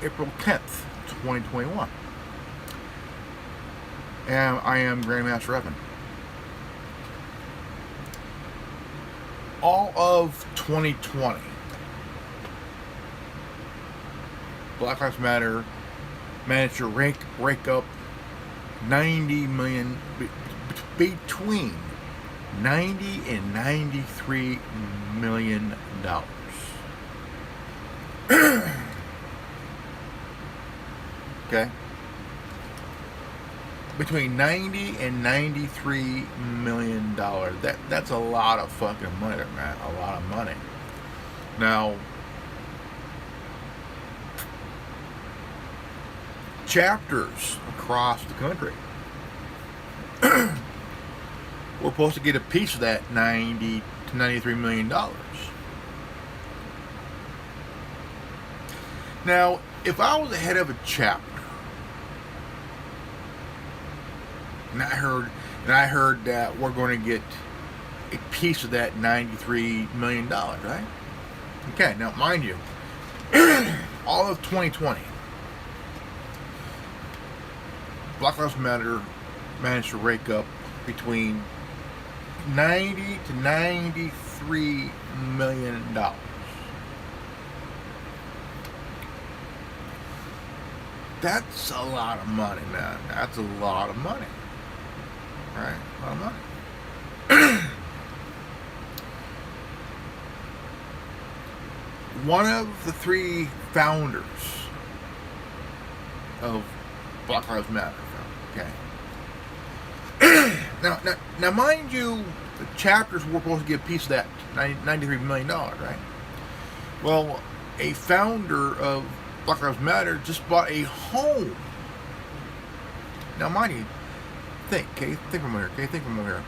April 10th, 2021. And I am Grandmaster Evan. All of 2020, Black Lives Matter managed to rake up 90 million, between 90 and 93 million dollars. Okay? Between 90 and 93 million dollars. That's a lot of fucking money, man. A lot of money. Now, chapters across the country we're supposed to get a piece of that 90 to 93 million dollars. Now, if I was the head of a chapter, and I heard that we're going to get a piece of that $93 million, right? Okay, now mind you, all of 2020, Black Lives Matter managed to rake up between 90 to 93 million dollars. That's a lot of money, man. That's a lot of money. Right? A lot of money. One of the three founders of Black Lives Matter, okay? Now, mind you, the chapters were supposed to get a piece of that $93 million, right? Well, a founder of Black Lives Matter just bought a home. Now, mind you, think from here, think from here.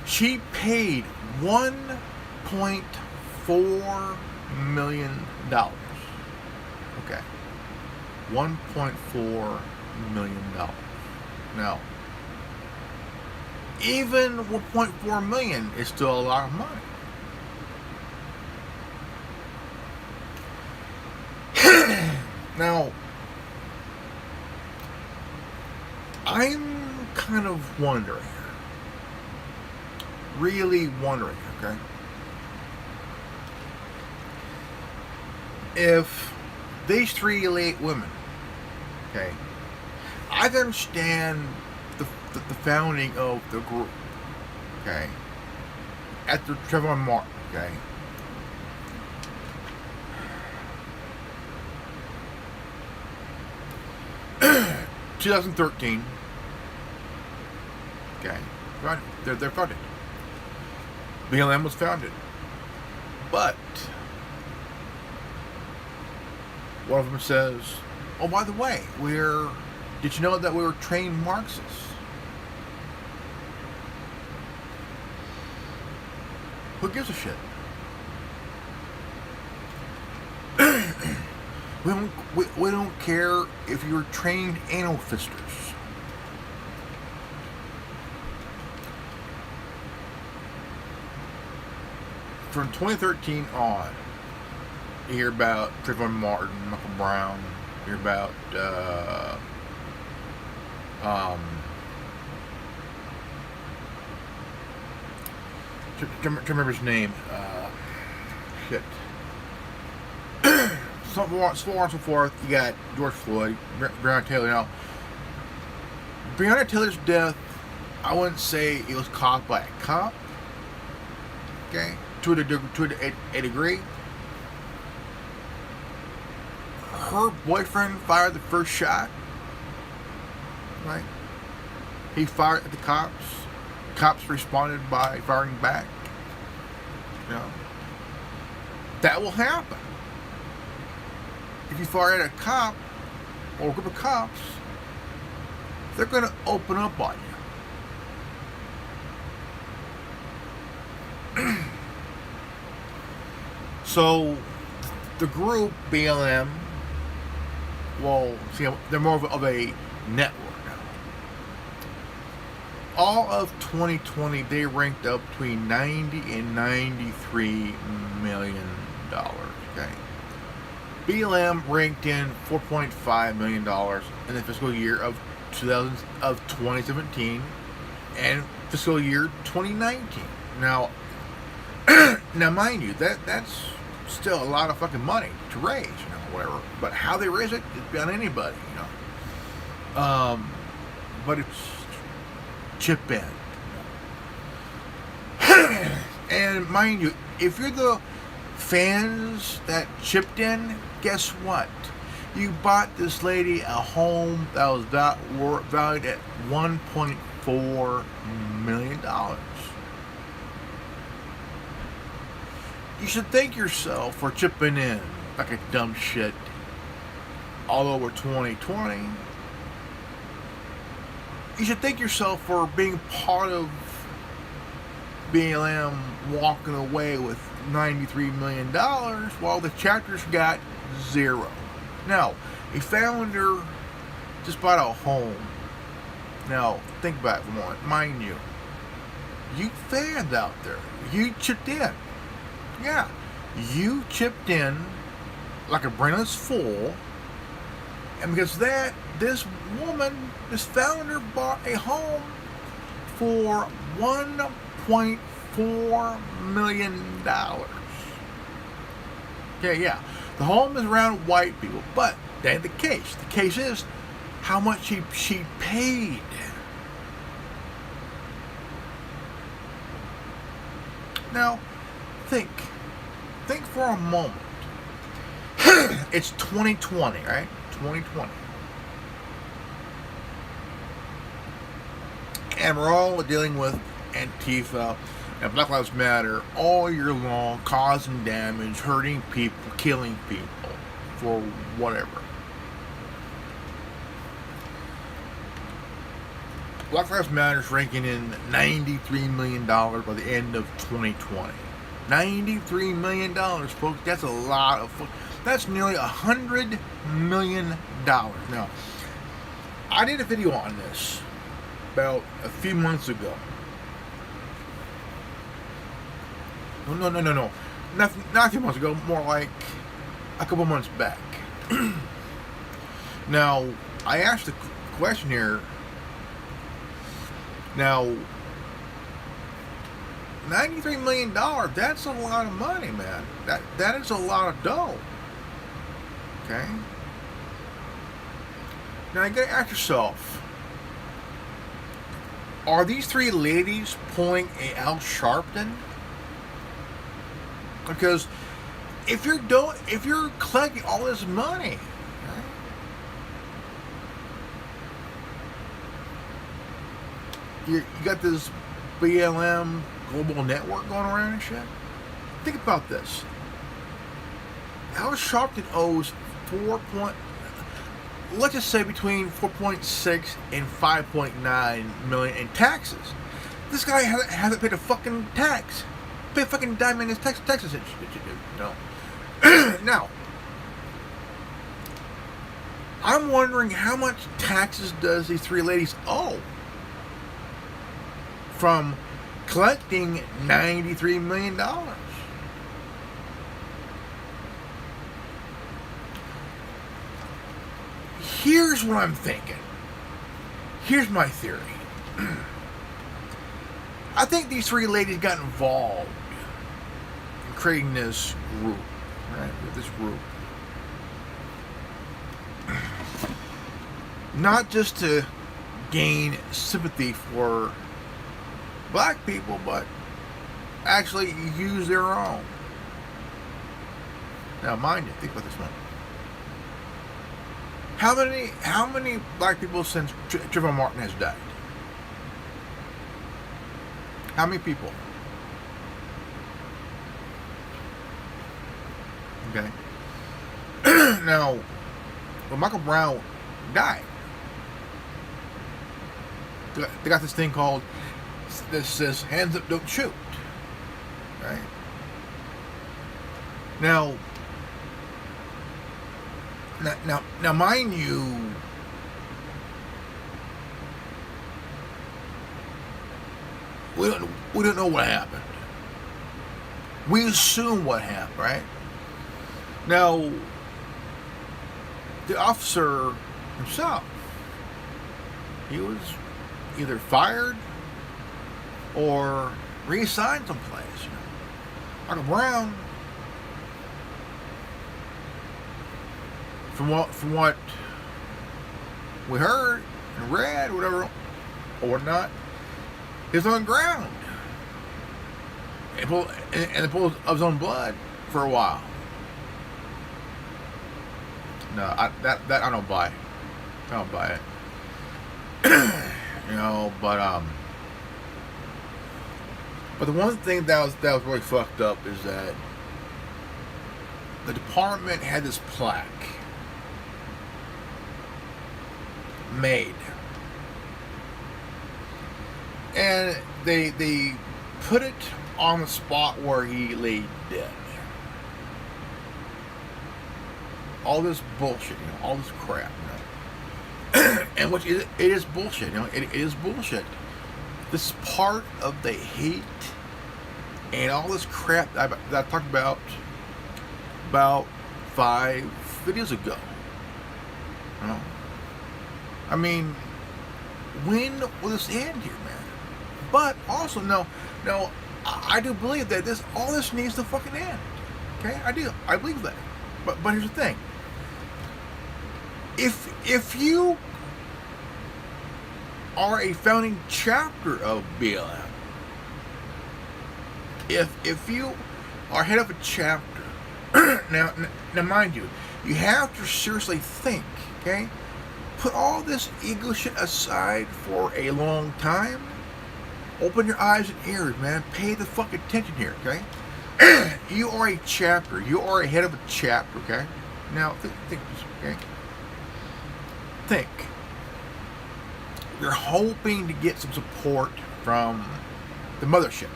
She paid $1.4 million. Okay. $1.4 million. Now, even $1.4 million is still a lot of money. Now, I'm kind of wondering, really wondering, okay, if these three elite women, okay, I understand the founding of the group, okay, after Trayvon Martin, okay, 2013, okay, right, they're funded. BLM was founded, but one of them says, "Oh, by the way, did you know that we were trained Marxists?" Who gives a shit? We don't care if you're trained anal fisters. From 2013 on, you hear about Trayvon Martin, Michael Brown, you hear about can't remember his name. Shit. So on and so forth. You got George Floyd, Breonna Taylor. Now, Breonna Taylor's death, I wouldn't say it was caused by a cop. Okay, to a degree. Her boyfriend fired the first shot. Right? He fired at the cops. Cops responded by firing back. You know, that will happen. If you fire at a cop or a group of cops, they're going to open up on you. So the group BLM, well, see, they're more of a network. All of 2020, they ranked up between $90 and $93 million. Okay, BLM raked in $4.5 million in the fiscal year of 2017 and fiscal year 2019. Now, now, mind you, that's still a lot of fucking money to raise, whatever. But how they raise it is beyond anybody, But it's chip in. And mind you, if you're the fans that chipped in, guess what? You bought this lady a home that was valued at $1.4 million. You should thank yourself for chipping in like a dumb shit all over 2020. You should thank yourself for being part of BLM walking away with $93 million while the chapters got zero. Now, a founder just bought a home. Now, think about it for a moment. Mind you, you fans out there, you chipped in. Yeah, you chipped in like a brainless fool. And because that, this woman, this founder bought a home for $1.4 million. Okay, yeah. The home is around white people, but that ain't the case. The case is how much she paid. Now, think for a moment. It's 2020, right? 2020. And we're all dealing with Antifa and Black Lives Matter all year long, causing damage, hurting people, killing people, for whatever. Black Lives Matter is ranking in $93 million by the end of 2020. $93 million, folks. That's a lot of. That's nearly $100 million. Now, I did a video on this about a few months ago. No. Not a few months ago, more like a couple months back. Now, I asked the question here. Now, $93 million, that's a lot of money, man. That is a lot of dough. Okay? Now, you gotta ask yourself, are these three ladies pulling a Al Sharpton? Because if you're collecting all this money, right? You got this BLM global network going around and shit. Think about this. Al Sharpton owes let's just say between 4.6 and 5.9 million in taxes. This guy hasn't paid a fucking tax. Pay a fucking dime in his taxes and shit, Now, I'm wondering how much taxes does these three ladies owe from collecting $93 million. Here's what I'm thinking. Here's my theory. I think these three ladies got involved in creating this group, right? With this group. Not just to gain sympathy for black people, but actually use their own. Now, mind you, think about this one. How many black people since Trayvon Martin has died? How many people? Okay. Now, when Michael Brown died, they got this thing called, that says hands up, don't shoot. Right? Now, mind you, we don't know what happened. We assume what happened, right? Now, the officer himself, he was either fired or reassigned someplace. Michael Brown, from what we heard and read, whatever or whatnot, is on the ground and the pool of his own blood for a while. No, that I don't buy. I don't buy it. But the one thing that was really fucked up is that the department had this plaque made, and they put it on the spot where he lay dead. All this bullshit, all this crap, and which it is bullshit, it is bullshit. This is part of the hate and all this crap that I talked about 5 videos ago. I mean, when will this end here, man? But also, no, I do believe that all this needs to fucking end. Okay, I do. I believe that. But here's the thing. If you are a founding chapter of BLM, if you are head of a chapter, now mind you, you have to seriously think, okay? Put all this ego shit aside for a long time. Open your eyes and ears, man. Pay the fuck attention here, okay? You are a chapter. You are a head of a chapter, okay? Now, think this, okay? Think. You're hoping to get some support from the mothership,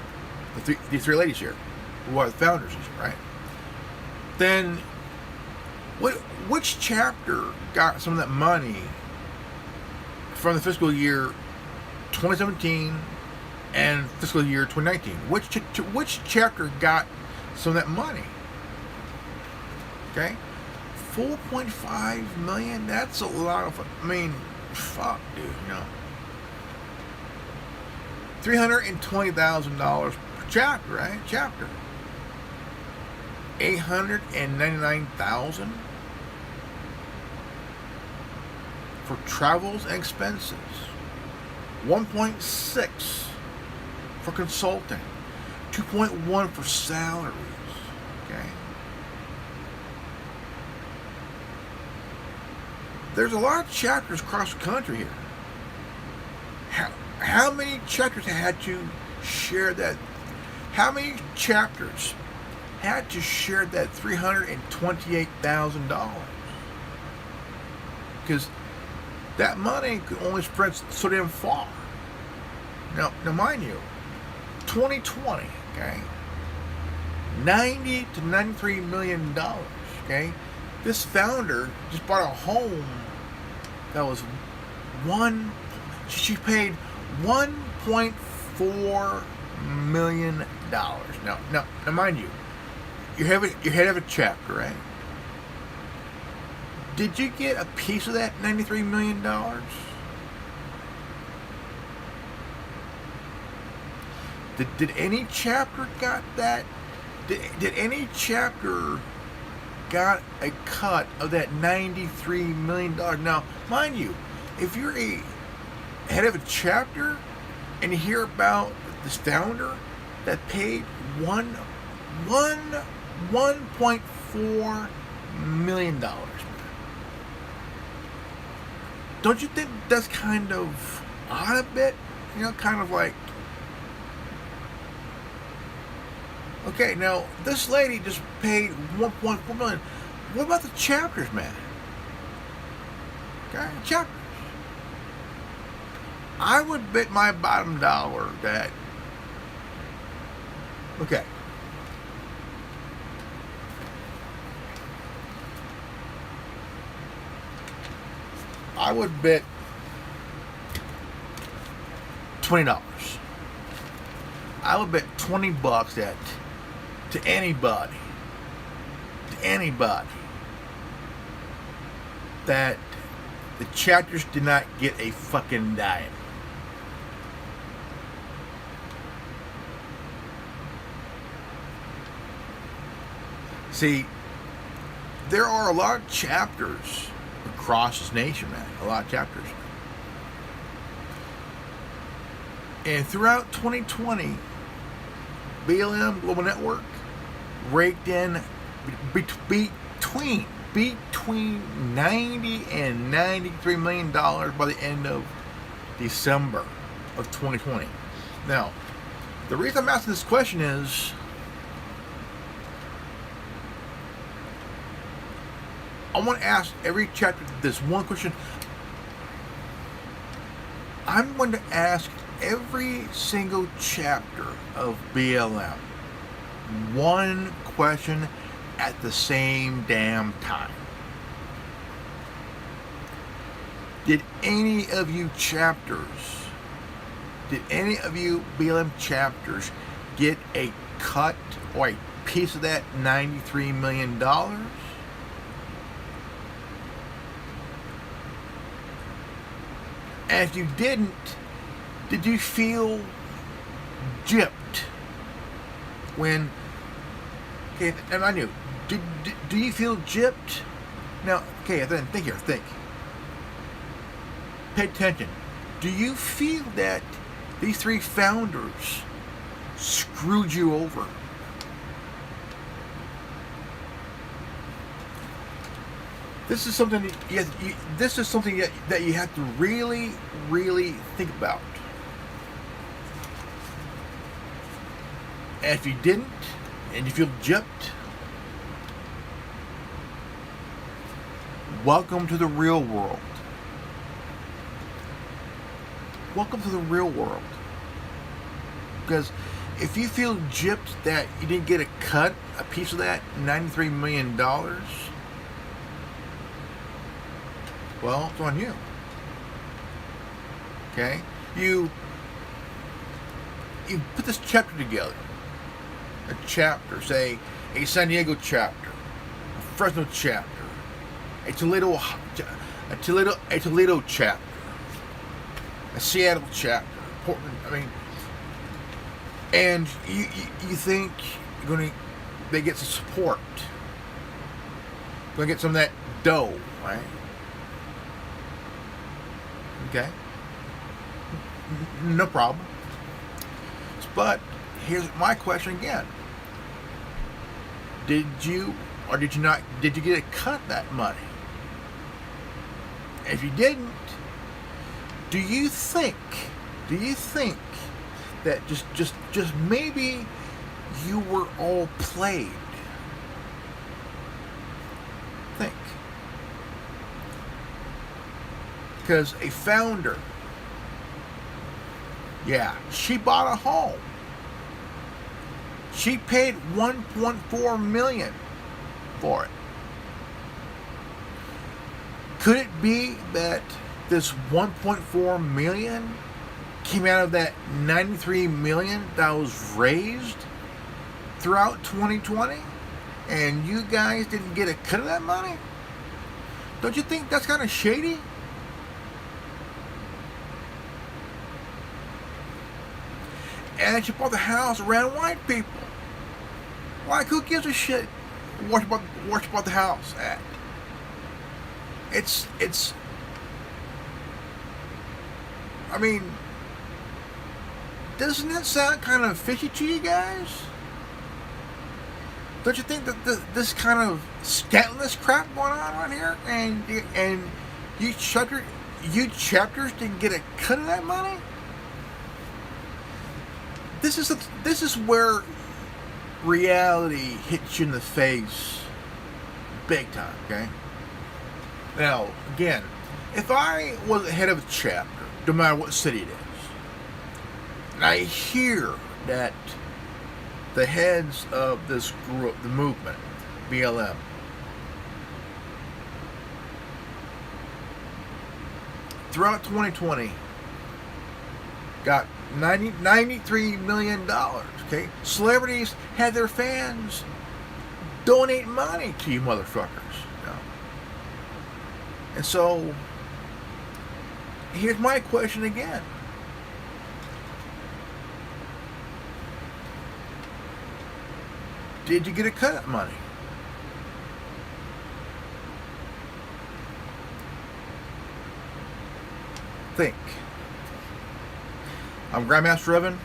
these 3 ladies here, who are the founders, right? Then, which chapter got some of that money from the fiscal year 2017 and fiscal year 2019? Which chapter got some of that money? Okay, 4.5 million. That's a lot of. I mean, fuck, dude. $320,000 per chapter, right? Chapter. $899,000 for travels and expenses. 1.6 for consulting. 2.1 for salaries. Okay. There's a lot of chapters across the country here. How many chapters had to share that? How many chapters had to share that $328,000? Because that money could only spread so damn far. Now mind you, 2020, okay, $90 to $93 million, okay. This founder just bought a home that was she paid $1.4 million. Now, mind you, you're head of a chapter, right? Did you get a piece of that $93 million? Did any chapter got that? Did any chapter got a cut of that $93 million? Now, mind you, if you're a head of a chapter and you hear about this founder that paid $1.4 million, don't you think that's kind of odd a bit? Kind of like, okay, now this lady just paid $1.4 million. What about the chapters, man? Okay, chapters. I would bet my bottom dollar that, okay, I would bet $20. I would bet $20 that to anybody, that the chapters did not get a fucking dime. See, there are a lot of chapters across this nation, man. A lot of chapters. And throughout 2020, BLM Global Network raked in between 90 and $93 million by the end of December of 2020. Now, the reason I'm asking this question is I want to ask every chapter this one question. I'm going to ask every single chapter of BLM one question at the same damn time. Did any of you BLM chapters get a cut or a piece of that $93 million? And if you didn't, did you feel gypped when, okay, and I knew, do you feel gypped? Now, okay, then think here, think. Pay attention. Do you feel that these three founders screwed you over? This is something that you have to really, really think about. And if you didn't, and you feel gypped, welcome to the real world. Welcome to the real world. Because if you feel gypped that you didn't get a piece of that $93 million, well, it's on you. Okay? You put this chapter together. A chapter, say a San Diego chapter, a Fresno chapter, a Toledo chapter, a Seattle chapter, Portland. I mean, and you think they get some support, gonna get some of that dough, right? Okay, no problem. But here's my question again. Did you get a cut of that money? If you didn't, do you think that just maybe you were all played? Think. Because a founder, yeah, she bought a home. She paid $1.4 million for it. Could it be that this $1.4 million came out of that $93 million that was raised throughout 2020, and you guys didn't get a cut of that money? Don't you think that's kind of shady? And she bought the house around white people. Like, who gives a shit what about the house at? It's I mean, doesn't that sound kind of fishy to you guys? Don't you think that this kind of scandalous crap going on around here, and you chapters didn't get a cut of that money? This is where reality hits you in the face big time, okay? Now, again, if I was the head of a chapter, no matter what city it is, and I hear that the heads of this group, the movement, BLM, throughout 2020, got $93 million, okay? Celebrities had their fans donate money to you motherfuckers, you know? And so, here's my question again. Did you get a cut of money? Think. I'm Grandmaster Evan,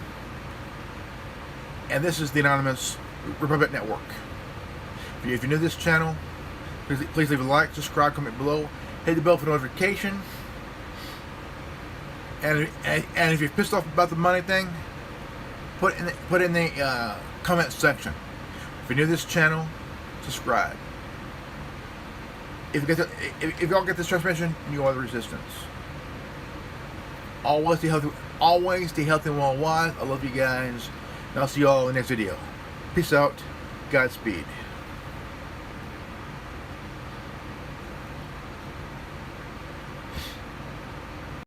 and this is the Anonymous Republic Network. If you're new to this channel, please leave a like, subscribe, comment below, hit the bell for notification. And if you're pissed off about the money thing, put in the comment section. If you're new to this channel, subscribe. If y'all get this transmission, you are the resistance. Always stay healthy and well wise. I love you guys, and I'll see y'all in the next video. Peace out. Godspeed.